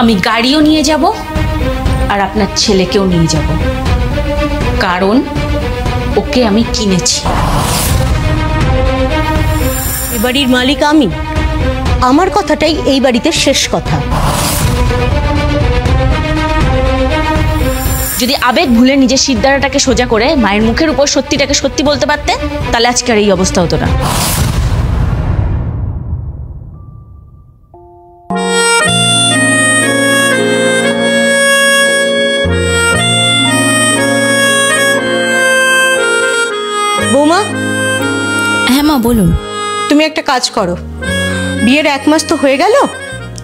আমি গাড়িও নিয়ে যাব আর আপনার ছেলেকেও নিয়ে যাব, কারণ ওকে আমি কিনেছি। এই বাড়ির মালিক আমি, আমার কথাটাই এই বাড়িতে শেষ কথা। যদি আবেগ ভুলে নিজের সিদ্ধারাটাকে সোজা করে মায়ের মুখের উপর সত্যিটাকে সত্যি বলতে পারতে, তাহলে আজকের এই অবস্থা হতো না। বৌমা। হ্যাঁ মা বলুন। তুমি একটা কাজ করো, বিয়ের 1 মাস তো হয়ে গেল,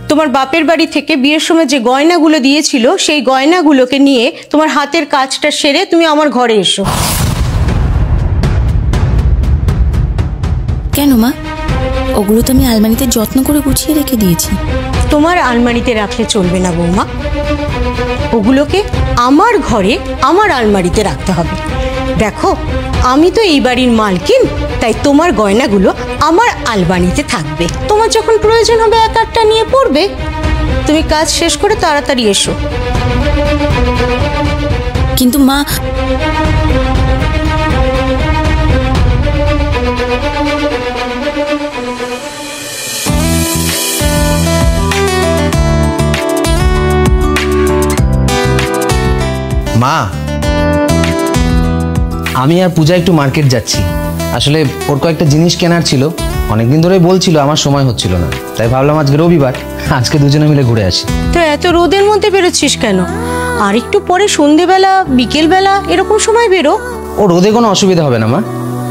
তোমার বাপের বাড়ি থেকে বিয়ের সময় যে গয়নাগুলো দিয়েছিল সেই গয়নাগুলোকে নিয়ে তোমার হাতের কাজটা সেরে তুমি আমার ঘরে এসো। কেন মা? ওগুলো তো আমি আলমারিতে যত্ন করে গুছিয়ে রেখে দিয়েছি। তোমার আলমারিতে রাখলে চলবে না বৌমা, ওগুলোকে আমার ঘরে আমার আলমারিতে রাখতে হবে। দেখো, আমি তো এই বাড়ির মালকিন, তাই তোমার গয়নাগুলো আমার আলমারিতে থাকবে। তোমার যখন প্রয়োজন হবে এক একটা নিয়ে পড়বে। তুমি কাজ শেষ করে তাড়াতাড়ি এসো। কিন্তু মা, মা, আমি আর পূজা একটু মার্কেট যাচ্ছি। আসলে ওর কয়েকটা জিনিস কেনার ছিল, অনেকদিন ধরেই বলছিল, আমার সময় হচ্ছিল না, তাই ভাবলাম আজকে রবিবার, আজকে দুজনে মিলে ঘুরে আসি। তো এত রোদের মধ্যে বেরোচ্ছিস কেন? আর একটু পরে সন্ধেবেলা বিকেলবেলা এরকম সময় বেরো। ও রোদে কোনো অসুবিধা হবে না মা,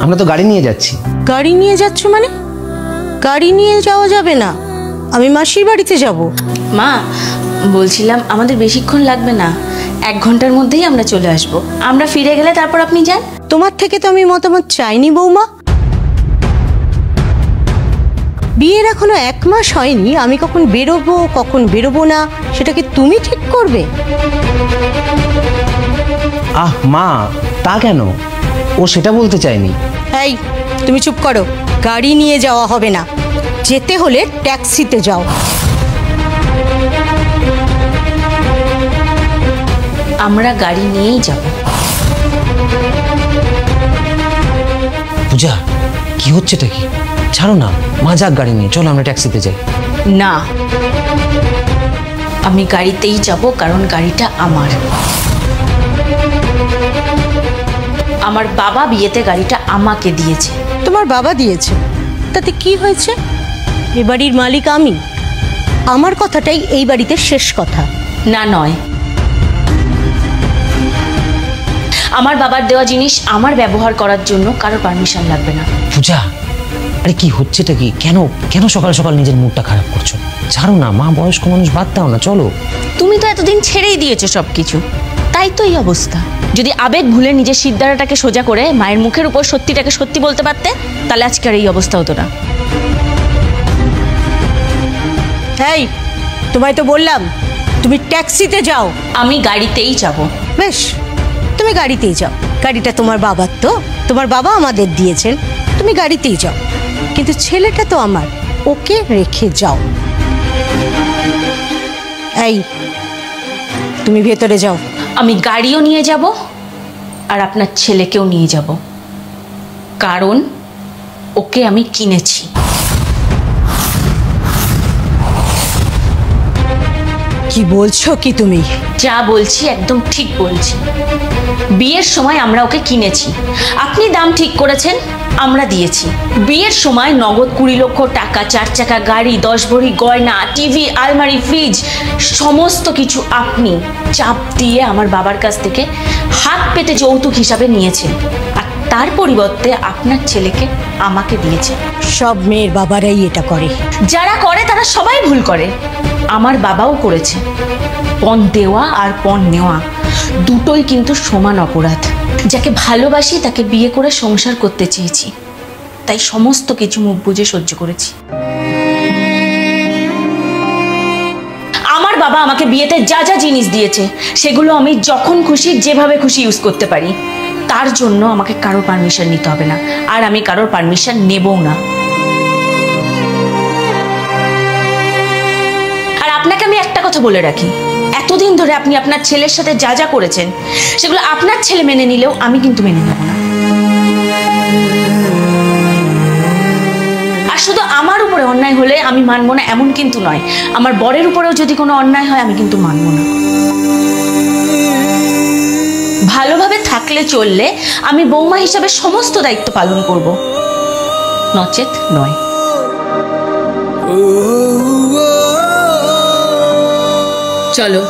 আমরা তো গাড়ি নিয়ে যাচ্ছি। গাড়ি নিয়ে যাচ্ছ মানে? গাড়ি নিয়ে যাওয়া যাবে না, আমি মাসির বাড়িতে যাব। মা বলছিলাম আমাদের বেশিক্ষণ লাগবে না, 1 ঘন্টার মধ্যেই আমরা চলে আসব। আমরা ফিরে গেলে তারপর আপনি যান। তোমার থেকে তো আমি মতামত চাইনি বৌমা। বিয়ের এখনো 1 মাস হয়নি, আমি কখন বেরোবো কখন বেরোবো না সেটা কি তুমি ঠিক করবে? আহ মা, তা কেন? ও সেটা বলতে চায়নি। এই তুমি চুপ করো, গাড়ি নিয়ে যাওয়া হবে না, যেতে হলে ট্যাক্সিতে যাও। আমরা গাড়ি নিয়েই যাব। পূজা, কি হচ্ছেটা কি? ছাড়ো না, মা যাক গাড়ি নিয়ে, চলো আমরা ট্যাক্সিতে যাই। না, আমি গাড়িতেই যাব, কারণ গাড়িটা আমার। আমার বাবা বিয়েতে গাড়িটা আমাকে দিয়েছে। তোমার বাবা দিয়েছে, তাতে কি হয়েছে? এ বাড়ির মালিক আমি, আমার কথাটাই এই বাড়িতে শেষ কথা। না নয়, আমার বাবার দেওয়া জিনিস আমার ব্যবহার করার জন্য কারো পারমিশন লাগবে না। পূজা, আরে কি হচ্ছেটা কি? কেন কেন সকাল সকাল নিজের মুডটা খারাপ করছো? ছাড়ো না মা, বয়স্ক মানুষ, বাদ দাও না, চলো। তুমি তো এতদিন ছেড়েই দিয়েছো সবকিছু, তাই তো এই অবস্থা। যদি আবেগ ভুলে নিজের সিদ্ধারাটাকে সোজা করে মায়ের মুখের উপর সত্যিটাকে সত্যি বলতে পারতে, তাহলে আজকের এই অবস্থা হতো না। এই, তোমায় তো বললাম তুমি ট্যাক্সিতে যাও। আমি গাড়িতেই যাব। বেশ, তুমি গাড়িতেই যাও, গাড়িটা তোমার বাবার, তো তোমার বাবা আমাদের দিয়েছেন, তুমি গাড়িতেই যাও। কিন্তু ছেলেটা তো আমার, ওকে রেখে যাও। এই, তুমি ভেতরে যাও। আমি গাড়িও নিয়ে যাব আর আপনার ছেলেকেও নিয়ে যাব, কারণ ওকে আমি কিনেছি। কি বলছো কি তুমি? যা বলছি একদম ঠিক বলছি। বিয়ের সময় আমরা ওকে কিনেছি, আপনি দাম ঠিক করেছেন, আমরা দিয়েছি। বিয়ের সময় নগদ 20 লক্ষ টাকা, 4 চাকা গাড়ি, 10 ভরি গয়না, টিভি, আলমারি, ফ্রিজ, সমস্ত কিছু আপনি চাপ দিয়ে আমার বাবার কাছ থেকে হাত পেতে যৌতুক হিসাবে নিয়েছেন, আর তার পরিবর্তে আপনার ছেলেকে আমাকে দিয়েছেন। সব মেয়ের বাবারাই এটা করে। যারা করে তারা সবাই ভুল করে, আমার বাবাও করেছে। পণ দেওয়া আর পণ নেওয়া দুটোই কিন্তু সমান অপরাধ। যাকে ভালোবাসি তাকে বিয়ে করে সংসার করতে চেয়েছি, তাই সমস্ত কিছু মুখ বুজে সহ্য করেছি। আমার বাবা আমাকে বিয়েতে যা যা জিনিস দিয়েছে সেগুলো আমি যখন খুশি যেভাবে খুশি ইউজ করতে পারি, তার জন্য আমাকে কারোর পারমিশন নিতে হবে না, আর আমি কারোর পারমিশন নেবও না। আর আপনাকে আমি একটা কথা বলে রাখি, এতদিন ধরে আপনি আপনার ছেলের সাথে যা যা করেছেন সেগুলো আপনার ছেলে মেনে নিলেও আমি কিন্তু মেনে নেব না। আর শুধু আমার উপরে অন্যায় হলে আমি মানবো না এমন কিন্তু নয়, আমার বরের উপরেও যদি কোনো অন্যায় হয় আমি কিন্তু মানবো না। ভালোভাবে থাকলে চললে আমি বৌমা হিসাবে সমস্ত দায়িত্ব পালন করব, নচেত নয়। চলো।